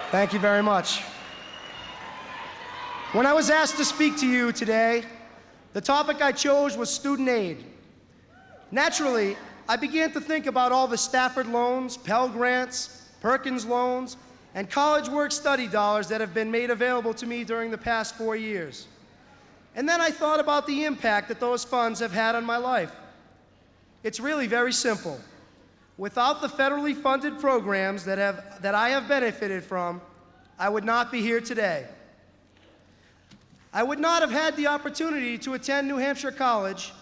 Thank you very much. When I was asked to speak to you today, the topic I chose was student aid. Naturally, I began to think about all the Stafford loans, Pell Grants, Perkins loans, and college work-study dollars that have been made available to me during the past 4 years. And then I thought about the impact that those funds have had on my life. It's really very simple. Without the federally funded programs that I have benefited from, I would not be here today. I would not have had the opportunity to attend New Hampshire College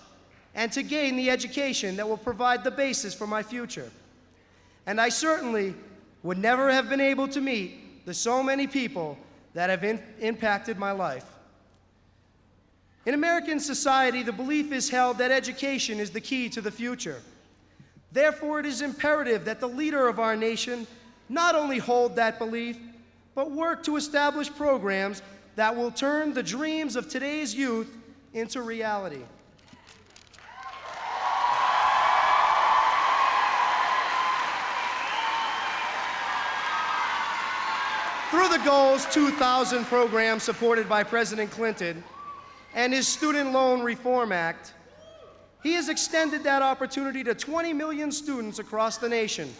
and to gain the education that will provide the basis for my future. And I certainly would never have been able to meet the so many people that have impacted my life. In American society, the belief is held that education is the key to the future. Therefore, it is imperative that the leader of our nation not only hold that belief, but work to establish programs that will turn the dreams of today's youth into reality. Through the Goals 2000 program supported by President Clinton and his Student Loan Reform Act, he has extended that opportunity to 20 million students across the nation.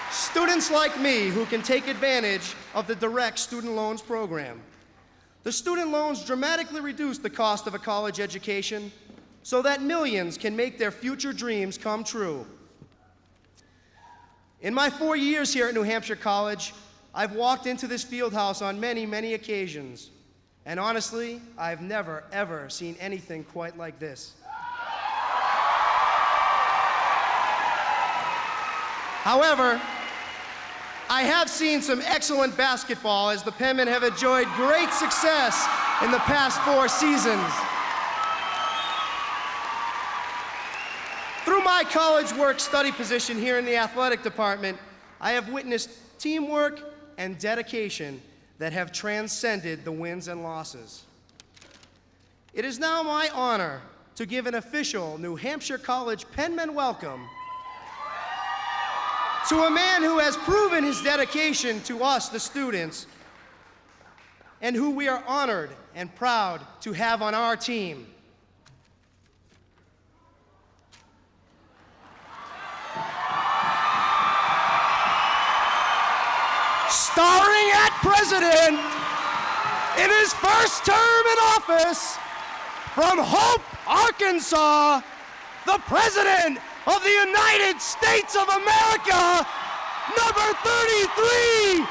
Students like me who can take advantage of the Direct Student Loans program. The student loans dramatically reduce the cost of a college education so that millions can make their future dreams come true. In my 4 years here at New Hampshire College, I've walked into this field house on many, many occasions. And honestly, I've never, ever seen anything quite like this. However, I have seen some excellent basketball as the Penmen have enjoyed great success in the past 4 seasons. Through my college work-study position here in the athletic department, I have witnessed teamwork and dedication that have transcended the wins and losses. It is now my honor to give an official New Hampshire College Penman welcome to a man who has proven his dedication to us, the students, and who we are honored and proud to have on our team. Starring at President in his first term in office, from Hope, Arkansas, the President of the United States of America, number 33,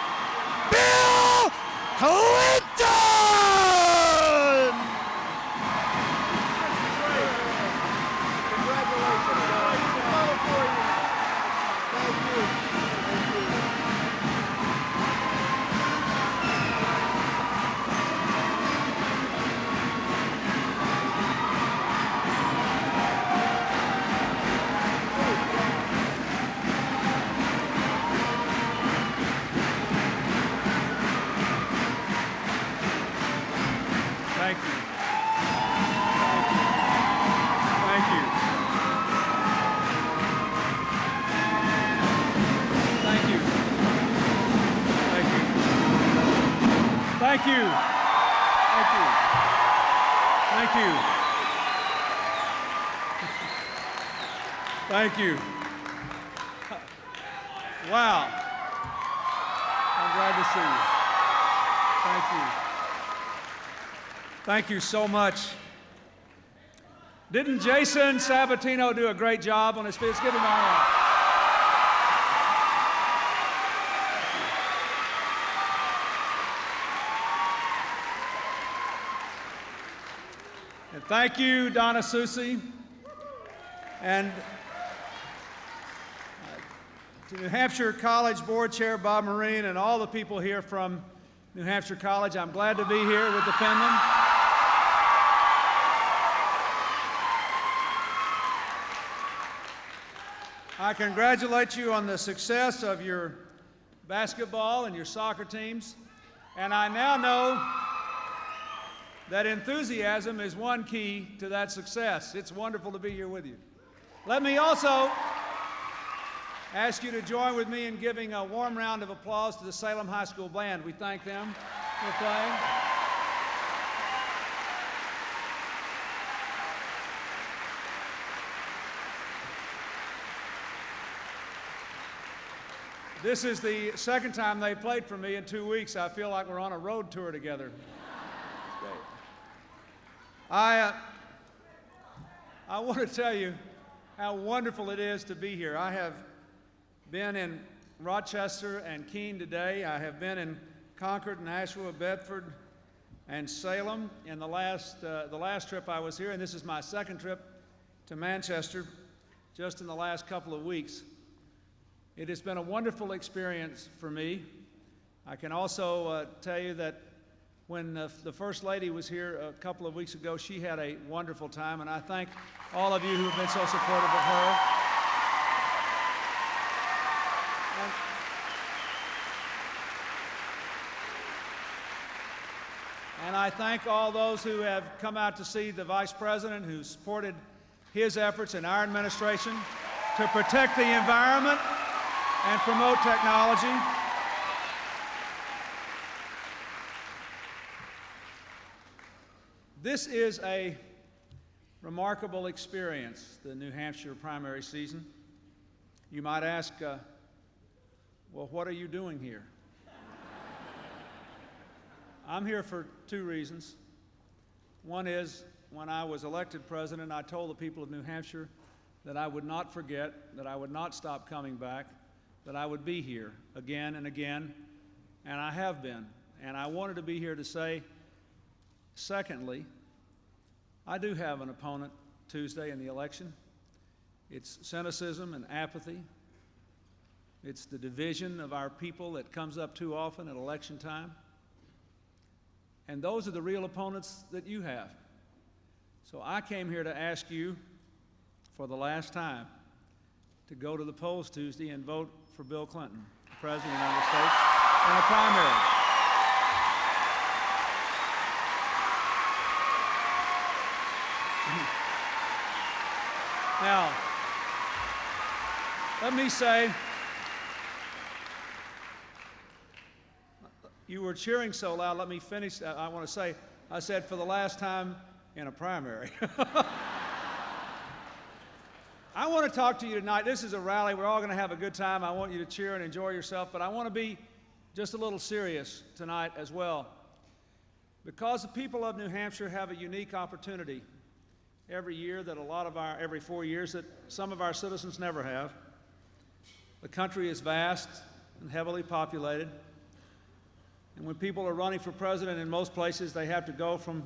Bill Clinton! Thank you. Thank you. Thank you. Thank you. Thank you. Thank you. Thank you. Thank you. Wow. I'm glad to see you. Thank you. Thank you so much. Didn't Jason Sabatino do a great job on his feet? Let's give him a hand. And thank you, Donna Susi. And to New Hampshire College Board Chair Bob Marine and all the people here from New Hampshire College, I'm glad to be here with the Penman. I congratulate you on the success of your basketball and your soccer teams, and I now know that enthusiasm is one key to that success. It's wonderful to be here with you. Let me also ask you to join with me in giving a warm round of applause to the Salem High School Band. We thank them for playing. This is the second time they played for me in 2 weeks. I feel like we're on a road tour together. It's great. I want to tell you how wonderful it is to be here. I have been in Rochester and Keene today. I have been in Concord, Nashua, Bedford, and Salem. In the last trip I was here, and this is my second trip to Manchester just in the last couple of weeks. It has been a wonderful experience for me. I can also tell you that when the First Lady was here a couple of weeks ago, she had a wonderful time, and I thank all of you who have been so supportive of her. And I thank all those who have come out to see the Vice President, who supported his efforts in our administration to protect the environment and promote technology. This is a remarkable experience, the New Hampshire primary season. You might ask, well, what are you doing here? I'm here for two reasons. One is, when I was elected president, I told the people of New Hampshire that I would not forget, that I would not stop coming back, that I would be here again and again, and I have been. And I wanted to be here to say, secondly, I do have an opponent Tuesday in the election. It's cynicism and apathy. It's the division of our people that comes up too often at election time. And those are the real opponents that you have. So I came here to ask you, for the last time, to go to the polls Tuesday and vote for Bill Clinton, the President of the United States, in a primary. Now, let me say, you were cheering so loud, let me finish. I want to say, I said for the last time in a primary. I want to talk to you tonight. This is a rally. We're all going to have a good time. I want you to cheer and enjoy yourself, but I want to be just a little serious tonight as well, because the people of New Hampshire have a unique opportunity every year that every 4 years that some of our citizens never have. The country is vast and heavily populated. And when people are running for president in most places, they have to go from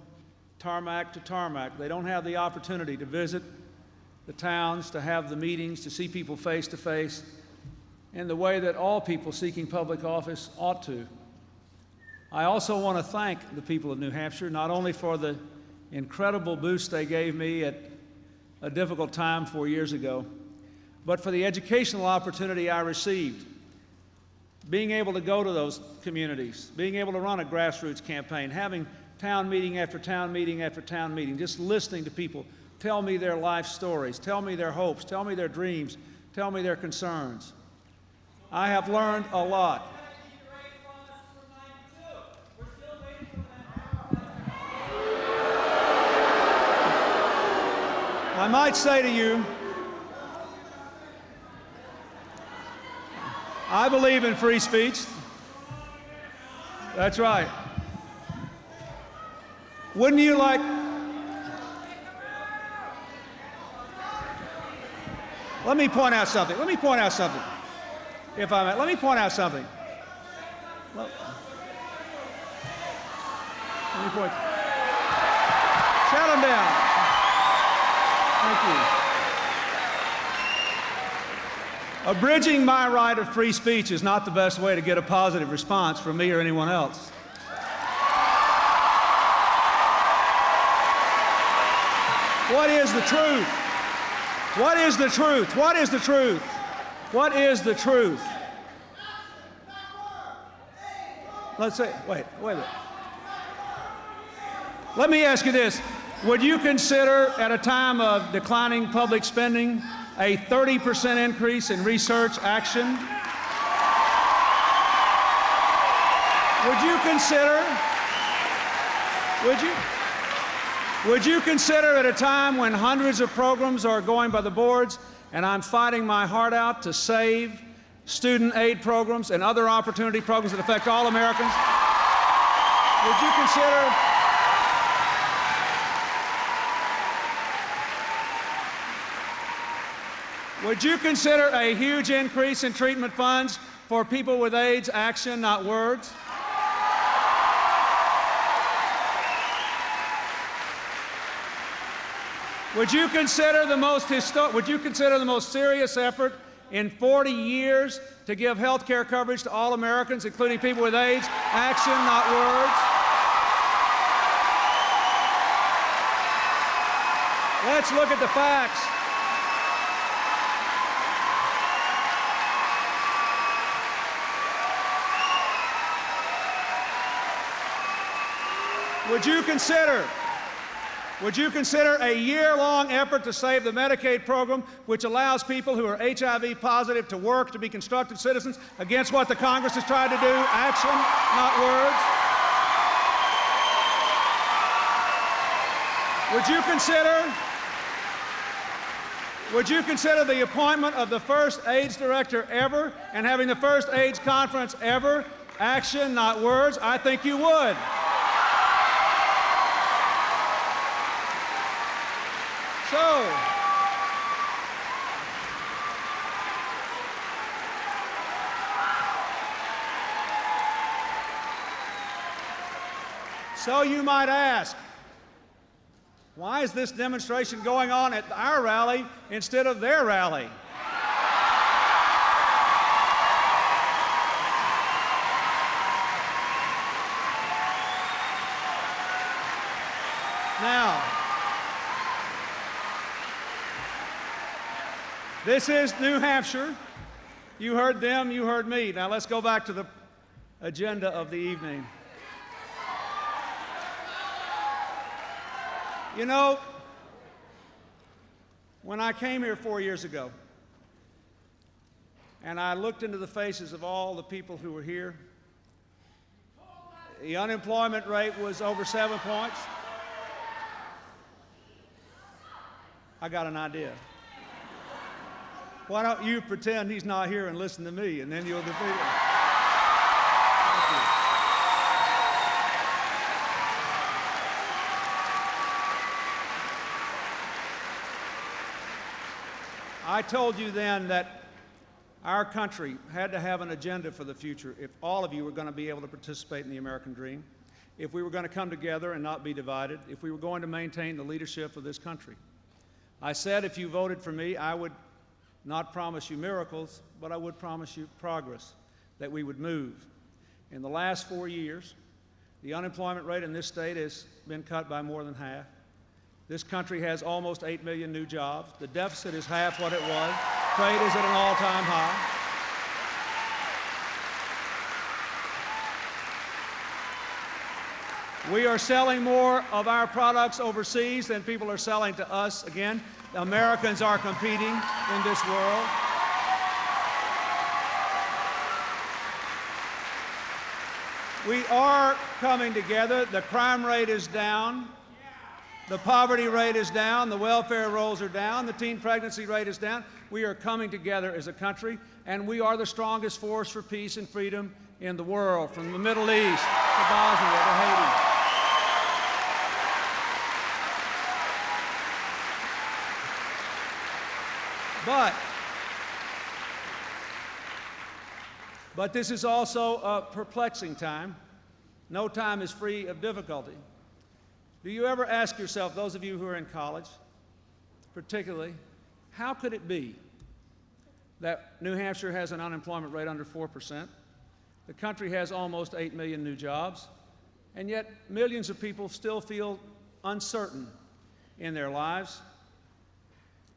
tarmac to tarmac. They don't have the opportunity to visit the towns, to have the meetings, to see people face to face in the way that all people seeking public office ought to. I also want to thank the people of New Hampshire, not only for the incredible boost they gave me at a difficult time 4 years ago, but for the educational opportunity I received. Being able to go to those communities, being able to run a grassroots campaign, having town meeting after town meeting after town meeting, just listening to people tell me their life stories, tell me their hopes, tell me their dreams, tell me their concerns. I have learned a lot. I might say to you, I believe in free speech. That's right. Let me point out something. If I may, let me point out something. Let me point. Shut him down. Thank you. Abridging my right of free speech is not the best way to get a positive response from me or anyone else. What is the truth? What is the truth? What is the truth? What is the truth? Let's say, wait a minute. Let me ask you this. Would you consider, at a time of declining public spending, a 30% increase in research action? Would you consider at a time when hundreds of programs are going by the boards and I'm fighting my heart out to save student aid programs and other opportunity programs that affect all Americans, would you consider a huge increase in treatment funds for people with AIDS action, not words? Would you consider the most serious effort in 40 years to give health care coverage to all Americans, including people with AIDS, action, not words? Let's look at the facts. Would you consider a year-long effort to save the Medicaid program, which allows people who are HIV positive to work, to be constructive citizens, against what the Congress has tried to do? Action, not words. Would you consider the appointment of the first AIDS director ever and having the first AIDS conference ever? Action, not words. I think you would. So you might ask, why is this demonstration going on at our rally instead of their rally? Now, this is New Hampshire. You heard them, you heard me. Now let's go back to the agenda of the evening. You know, when I came here 4 years ago, and I looked into the faces of all the people who were here, the unemployment rate was over 7 points. I got an idea. Why don't you pretend he's not here and listen to me, and then you'll defeat him. I told you then that our country had to have an agenda for the future if all of you were going to be able to participate in the American dream, if we were going to come together and not be divided, if we were going to maintain the leadership of this country. I said if you voted for me, I would not promise you miracles, but I would promise you progress, that we would move. In the last 4 years, the unemployment rate in this state has been cut by more than half. This country has almost 8 million new jobs. The deficit is half what it was. Trade is at an all-time high. We are selling more of our products overseas than people are selling to us. Again, Americans are competing in this world. We are coming together. The crime rate is down. The poverty rate is down, the welfare rolls are down, the teen pregnancy rate is down. We are coming together as a country, and we are the strongest force for peace and freedom in the world, from the Middle East to Bosnia to Haiti. But But this is also a perplexing time. No time is free of difficulty. Do you ever ask yourself, those of you who are in college particularly, how could it be that New Hampshire has an unemployment rate under 4%? The country has almost 8 million new jobs, and yet millions of people still feel uncertain in their lives.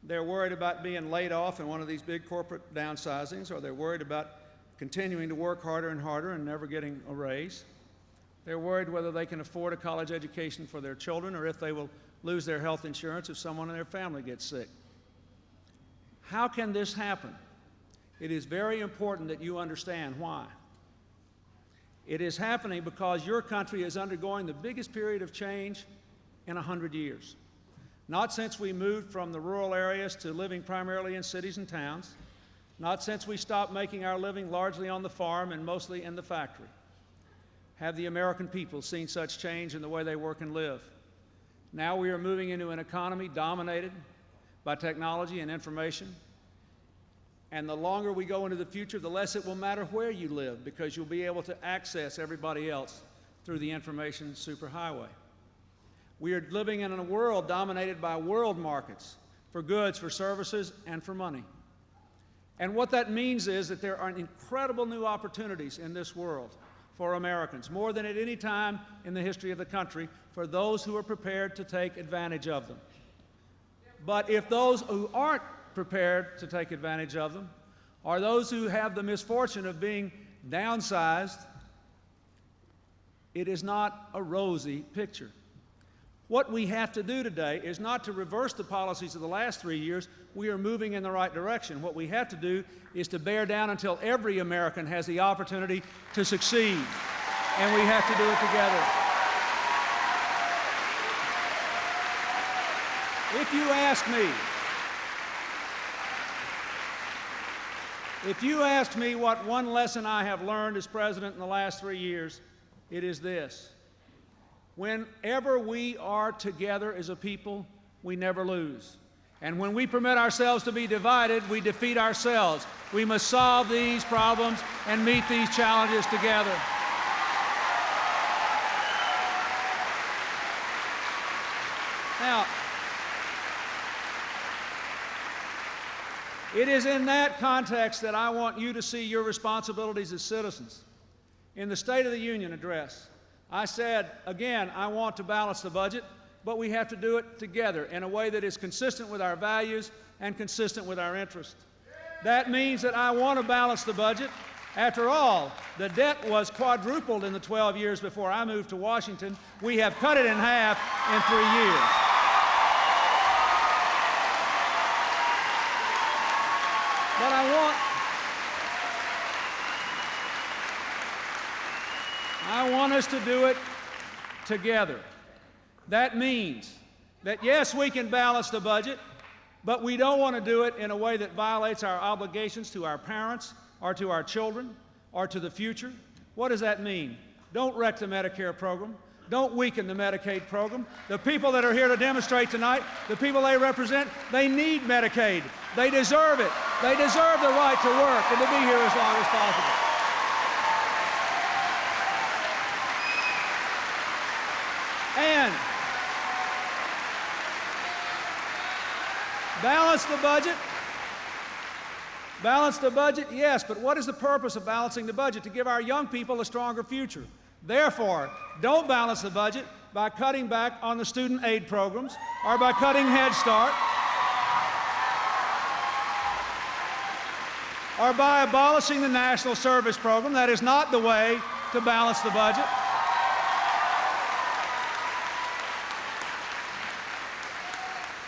They're worried about being laid off in one of these big corporate downsizings, or they're worried about continuing to work harder and harder and never getting a raise. They're worried whether they can afford a college education for their children or if they will lose their health insurance if someone in their family gets sick. How can this happen? It is very important that you understand why. It is happening because your country is undergoing the biggest period of change in 100 years. Not since we moved from the rural areas to living primarily in cities and towns, not since we stopped making our living largely on the farm and mostly in the factory, have the American people seen such change in the way they work and live. Now we are moving into an economy dominated by technology and information. And the longer we go into the future, the less it will matter where you live, because you'll be able to access everybody else through the information superhighway. We are living in a world dominated by world markets for goods, for services, and for money. And what that means is that there are incredible new opportunities in this world for Americans, more than at any time in the history of the country, for those who are prepared to take advantage of them. But if those who aren't prepared to take advantage of them are those who have the misfortune of being downsized, it is not a rosy picture. What we have to do today is not to reverse the policies of the last 3 years. We are moving in the right direction. What we have to do is to bear down until every American has the opportunity to succeed. And we have to do it together. If you ask me what one lesson I have learned as president in the last 3 years, it is this. Whenever we are together as a people, we never lose. And when we permit ourselves to be divided, we defeat ourselves. We must solve these problems and meet these challenges together. Now, it is in that context that I want you to see your responsibilities as citizens. In the State of the Union address, I said, again, I want to balance the budget, but we have to do it together in a way that is consistent with our values and consistent with our interests. That means that I want to balance the budget. After all, the debt was quadrupled in the 12 years before I moved to Washington. We have cut it in half in 3 years. But I want us to do it together. That means that, yes, we can balance the budget, but we don't want to do it in a way that violates our obligations to our parents or to our children or to the future. What does that mean? Don't wreck the Medicare program. Don't weaken the Medicaid program. The people that are here to demonstrate tonight, the people they represent, they need Medicaid. They deserve it. They deserve the right to work and to be here as long as possible. And balance the budget. Balance the budget, yes, but what is the purpose of balancing the budget? To give our young people a stronger future. Therefore, don't balance the budget by cutting back on the student aid programs or by cutting Head Start or by abolishing the National Service Program. That is not the way to balance the budget.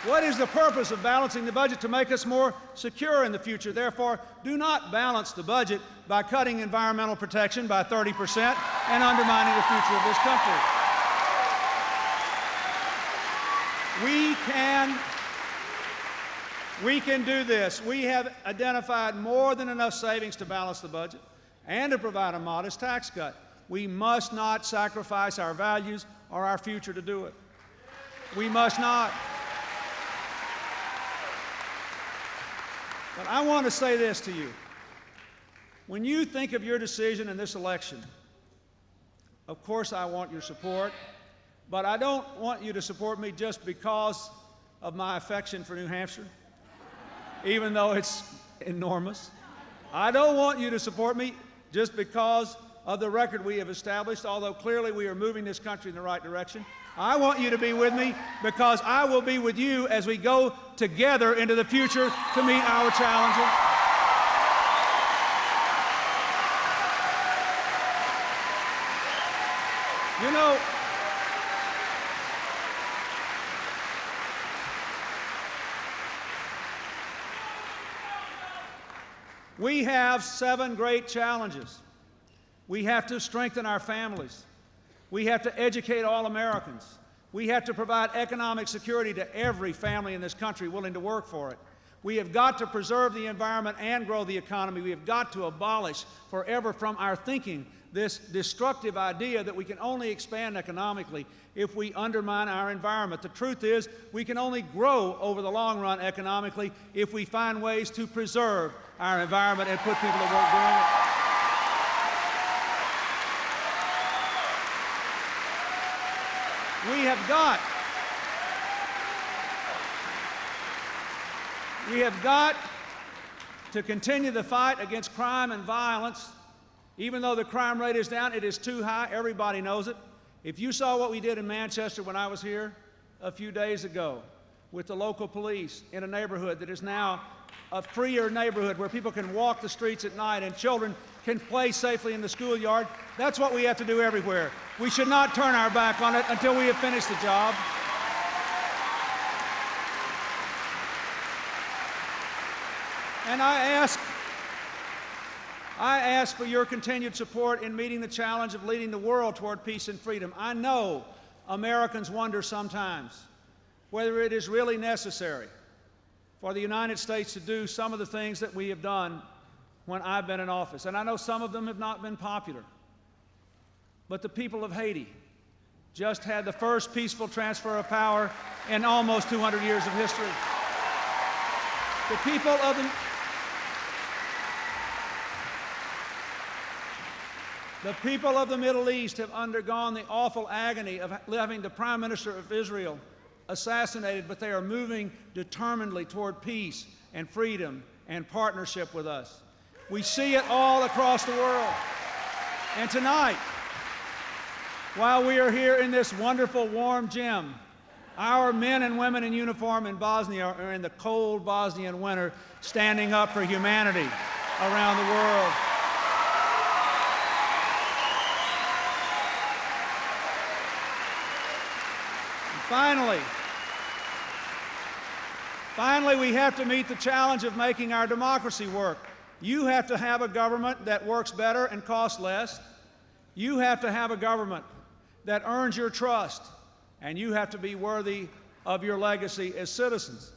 What is the purpose of balancing the budget? To make us more secure in the future. Therefore, do not balance the budget by cutting environmental protection by 30% and undermining the future of this country. We can do this. We have identified more than enough savings to balance the budget and to provide a modest tax cut. We must not sacrifice our values or our future to do it. We must not. But I want to say this to you. When you think of your decision in this election, of course I want your support, but I don't want you to support me just because of my affection for New Hampshire, even though it's enormous. I don't want you to support me just because of the record we have established, although clearly we are moving this country in the right direction. I want you to be with me because I will be with you as we go together into the future to meet our challenges. You know, we have 7 great challenges. We have to strengthen our families. We have to educate all Americans. We have to provide economic security to every family in this country willing to work for it. We have got to preserve the environment and grow the economy. We have got to abolish forever from our thinking this destructive idea that we can only expand economically if we undermine our environment. The truth is, we can only grow over the long run economically if we find ways to preserve our environment and put people to work doing it. We have got to continue the fight against crime and violence. Even though the crime rate is down, it is too high. Everybody knows it. If you saw what we did in Manchester when I was here a few days ago with the local police in a neighborhood that is now a freer neighborhood where people can walk the streets at night and children can play safely in the schoolyard, that's what we have to do everywhere. We should not turn our back on it until we have finished the job. And I ask for your continued support in meeting the challenge of leading the world toward peace and freedom. I know Americans wonder sometimes whether it is really necessary for the United States to do some of the things that we have done when I've been in office. And I know some of them have not been popular. But the people of Haiti just had the first peaceful transfer of power in almost 200 years of history. The people of the Middle East have undergone the awful agony of having the Prime Minister of Israel assassinated, but they are moving determinedly toward peace and freedom and partnership with us. We see it all across the world. And tonight, while we are here in this wonderful warm gym, our men and women in uniform in Bosnia are in the cold Bosnian winter standing up for humanity around the world. Finally, we have to meet the challenge of making our democracy work. You have to have a government that works better and costs less. You have to have a government that earns your trust, and you have to be worthy of your legacy as citizens.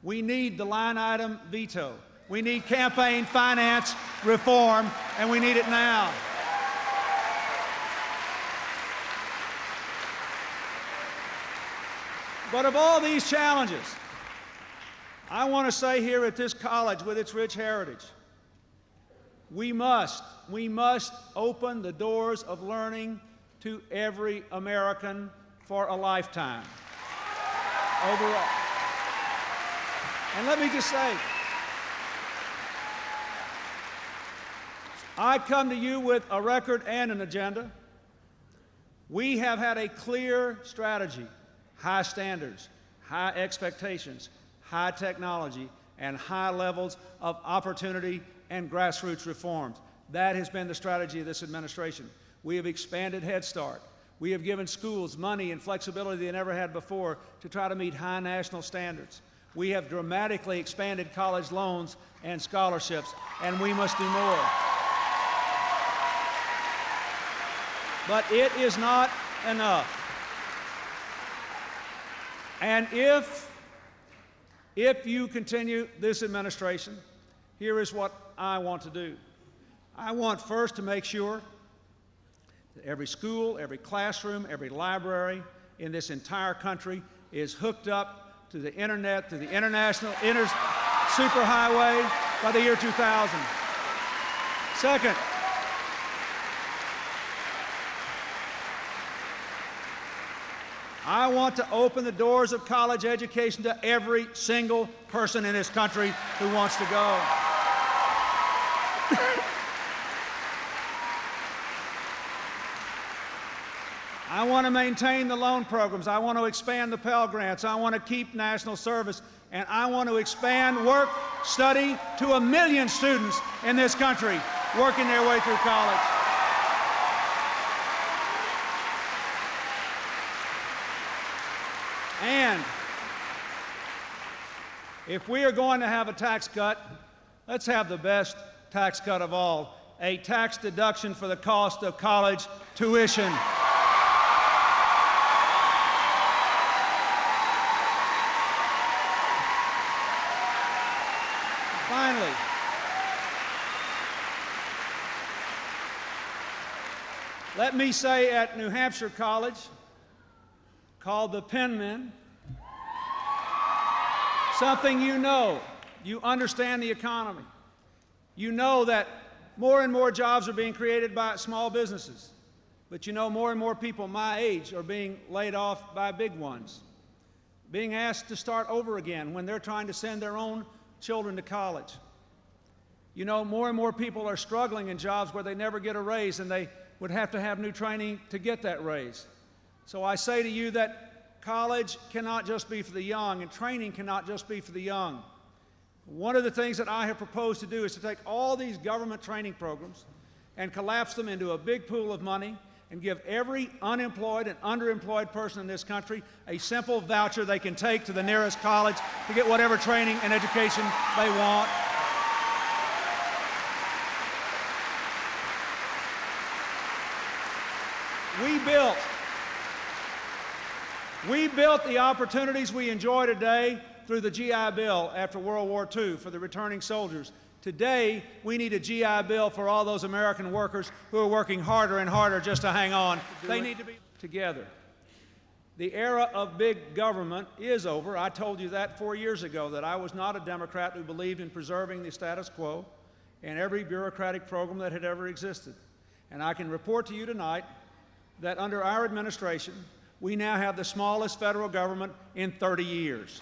We need the line item veto. We need campaign finance reform, and we need it now. But of all these challenges, I want to say here at this college with its rich heritage, we must open the doors of learning to every American for a lifetime overall. And let me just say, I come to you with a record and an agenda. We have had a clear strategy: high standards, high expectations, high technology, and high levels of opportunity and grassroots reforms. That has been the strategy of this administration. We have expanded Head Start. We have given schools money and flexibility they never had before to try to meet high national standards. We have dramatically expanded college loans and scholarships, and we must do more. But it is not enough. And if you continue this administration, here is what I want to do. I want first to make sure that every school, every classroom, every library in this entire country is hooked up to the internet, to the international superhighway by the year 2000. Second, I want to open the doors of college education to every single person in this country who wants to go. I want to maintain the loan programs. I want to expand the Pell Grants. I want to keep national service. And I want to expand work, study to 1 million students in this country working their way through college. And if we are going to have a tax cut, let's have the best tax cut of all, a tax deduction for the cost of college tuition. Finally, let me say at New Hampshire College, called the Penmen, something you know. You understand the economy. You know that more and more jobs are being created by small businesses. But you know more and more people my age are being laid off by big ones, being asked to start over again when they're trying to send their own children to college. You know more and more people are struggling in jobs where they never get a raise and they would have to have new training to get that raise. So I say to you that college cannot just be for the young and training cannot just be for the young. One of the things that I have proposed to do is to take all these government training programs and collapse them into a big pool of money and give every unemployed and underemployed person in this country a simple voucher they can take to the nearest college to get whatever training and education they want. We built the opportunities we enjoy today through the GI Bill after World War II for the returning soldiers. Today, we need a GI Bill for all those American workers who are working harder and harder just to hang on. They need to be together. The era of big government is over. I told you that 4 years ago, that I was not a Democrat who believed in preserving the status quo and every bureaucratic program that had ever existed. And I can report to you tonight that under our administration, we now have the smallest federal government in 30 years.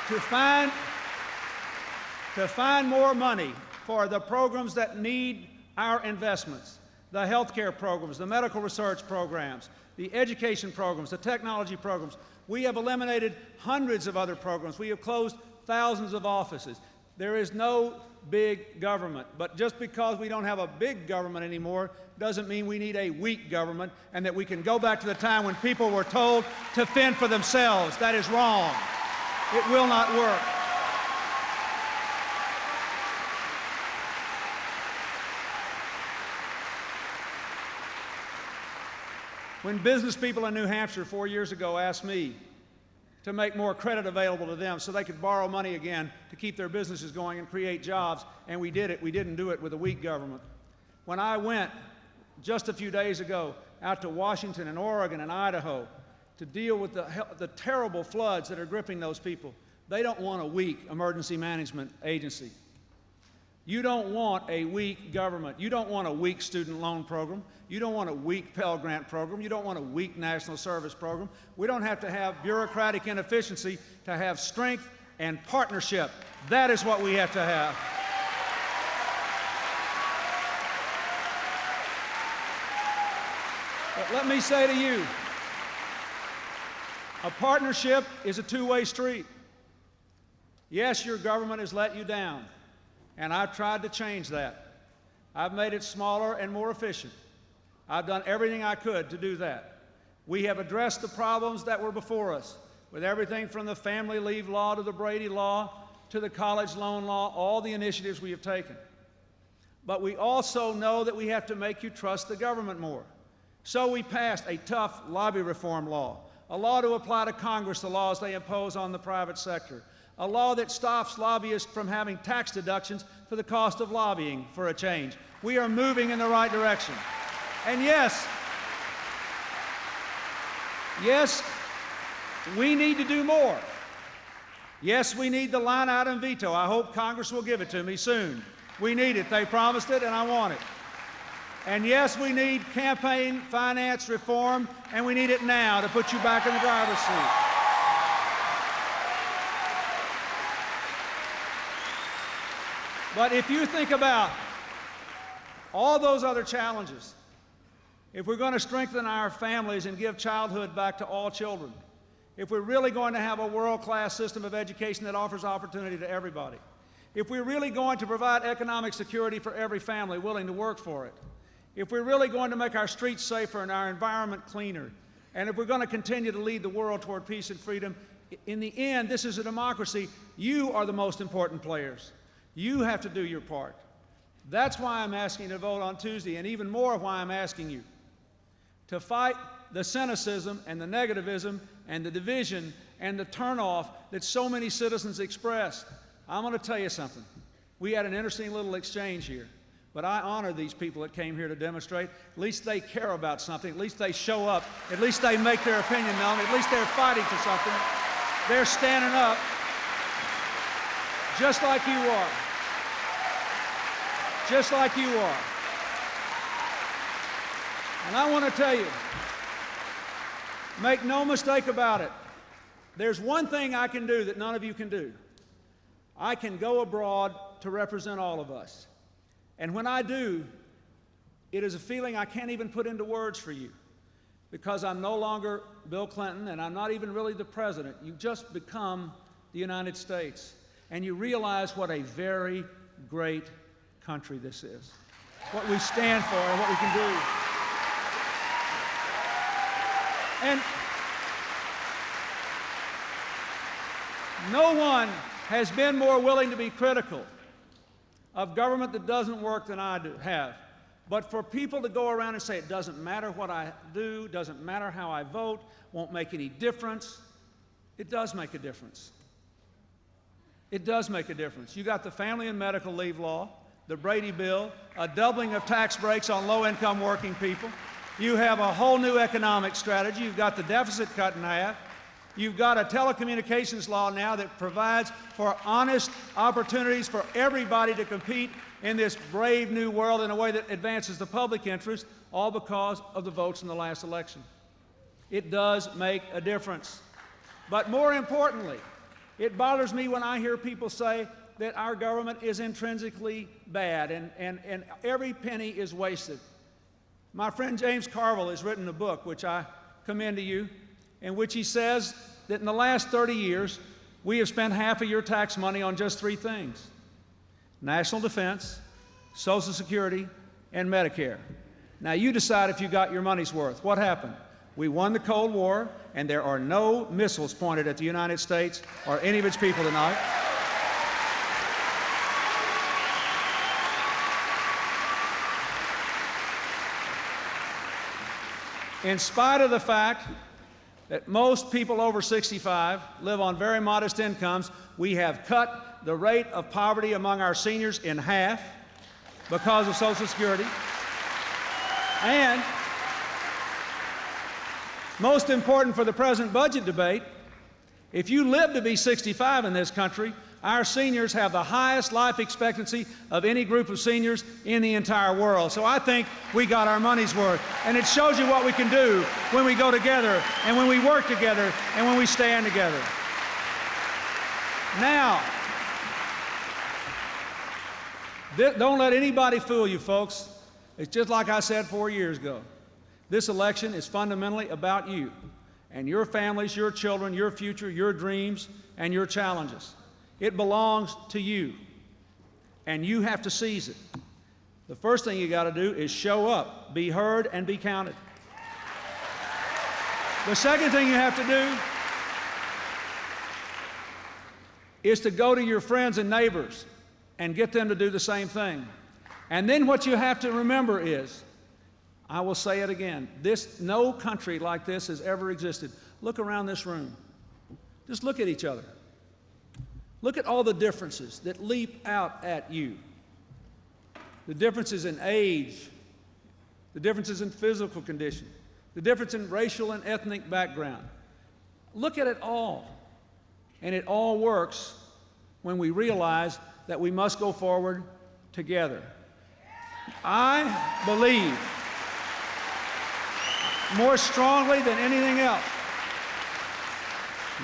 To find more money for the programs that need our investments, the healthcare programs, the medical research programs, the education programs, the technology programs, we have eliminated hundreds of other programs. We have closed thousands of offices. There is no big government. But just because we don't have a big government anymore doesn't mean we need a weak government and that we can go back to the time when people were told to fend for themselves. That is wrong. It will not work. When business people in New Hampshire 4 years ago asked me to make more credit available to them so they could borrow money again to keep their businesses going and create jobs, and we did it. We didn't do it with a weak government. When I went just a few days ago out to Washington and Oregon and Idaho to deal with the terrible floods that are gripping those people, they don't want a weak emergency management agency. You don't want a weak government. You don't want a weak student loan program. You don't want a weak Pell Grant program. You don't want a weak national service program. We don't have to have bureaucratic inefficiency to have strength and partnership. That is what we have to have. But let me say to you, a partnership is a two-way street. Yes, your government has let you down, and I've tried to change that. I've made it smaller and more efficient. I've done everything I could to do that. We have addressed the problems that were before us, with everything from the family leave law to the Brady law to the college loan law, all the initiatives we have taken. But we also know that we have to make you trust the government more. So we passed a tough lobby reform law, a law to apply to Congress the laws they impose on the private sector, a law that stops lobbyists from having tax deductions for the cost of lobbying for a change. We are moving in the right direction. And yes, we need to do more. Yes, we need the line item veto. I hope Congress will give it to me soon. We need it. They promised it, and I want it. And yes, we need campaign finance reform, and we need it now to put you back in the driver's seat. But if you think about all those other challenges, if we're going to strengthen our families and give childhood back to all children, if we're really going to have a world-class system of education that offers opportunity to everybody, if we're really going to provide economic security for every family willing to work for it, if we're really going to make our streets safer and our environment cleaner, and if we're going to continue to lead the world toward peace and freedom, in the end, this is a democracy. You are the most important players. You have to do your part. That's why I'm asking you to vote on Tuesday, and even more why I'm asking you to fight the cynicism and the negativism and the division and the turnoff that so many citizens express. I'm going to tell you something. We had an interesting little exchange here, but I honor these people that came here to demonstrate. At least they care about something. At least they show up. At least they make their opinion known. At least they're fighting for something. They're standing up just like you are. Just like you are. And I want to tell you, make no mistake about it, there's one thing I can do that none of you can do. I can go abroad to represent all of us. And when I do, it is a feeling I can't even put into words for you, because I'm no longer Bill Clinton and I'm not even really the president. You just become the United States, and you realize what a very great country this is, what we stand for and what we can do. And no one has been more willing to be critical of government that doesn't work than I have. But for people to go around and say it doesn't matter what I do, doesn't matter how I vote, won't make any difference, it does make a difference. It does make a difference. You got the family and medical leave law, the Brady bill, a doubling of tax breaks on low-income working people. You have a whole new economic strategy. You've got the deficit cut in half. You've got a telecommunications law now that provides for honest opportunities for everybody to compete in this brave new world in a way that advances the public interest, all because of the votes in the last election. It does make a difference. But more importantly, it bothers me when I hear people say that our government is intrinsically bad and every penny is wasted. My friend James Carville has written a book, which I commend to you, in which he says that in the last 30 years, we have spent half of your tax money on just three things: national defense, Social Security, and Medicare. Now you decide if you got your money's worth. What happened? We won the Cold War, and there are no missiles pointed at the United States or any of its people tonight. In spite of the fact that most people over 65 live on very modest incomes, we have cut the rate of poverty among our seniors in half because of Social Security. And most important for the present budget debate, if you live to be 65 in this country, our seniors have the highest life expectancy of any group of seniors in the entire world. So I think we got our money's worth. And it shows you what we can do when we go together and when we work together and when we stand together. Now, don't let anybody fool you, folks. It's just like I said 4 years ago. This election is fundamentally about you and your families, your children, your future, your dreams, and your challenges. It belongs to you, and you have to seize it. The first thing you got to do is show up, be heard, and be counted. The second thing you have to do is to go to your friends and neighbors and get them to do the same thing. And then what you have to remember is, I will say it again, no country like this has ever existed. Look around this room. Just look at each other. Look at all the differences that leap out at you. The differences in age, the differences in physical condition, the difference in racial and ethnic background. Look at it all. And it all works when we realize that we must go forward together. I believe more strongly than anything else,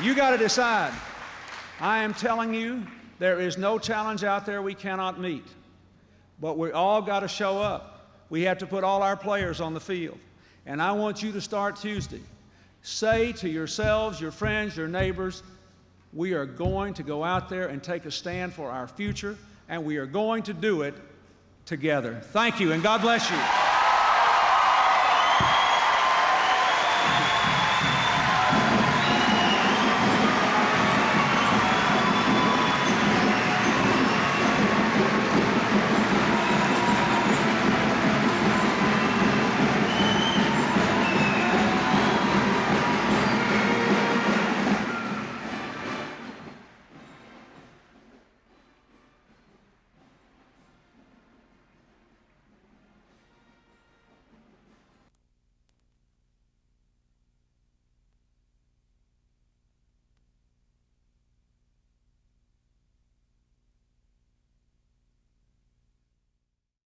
you got to decide. I am telling you, there is no challenge out there we cannot meet. But we all got to show up. We have to put all our players on the field. And I want you to start Tuesday. Say to yourselves, your friends, your neighbors, we are going to go out there and take a stand for our future, and we are going to do it together. Thank you, and God bless you.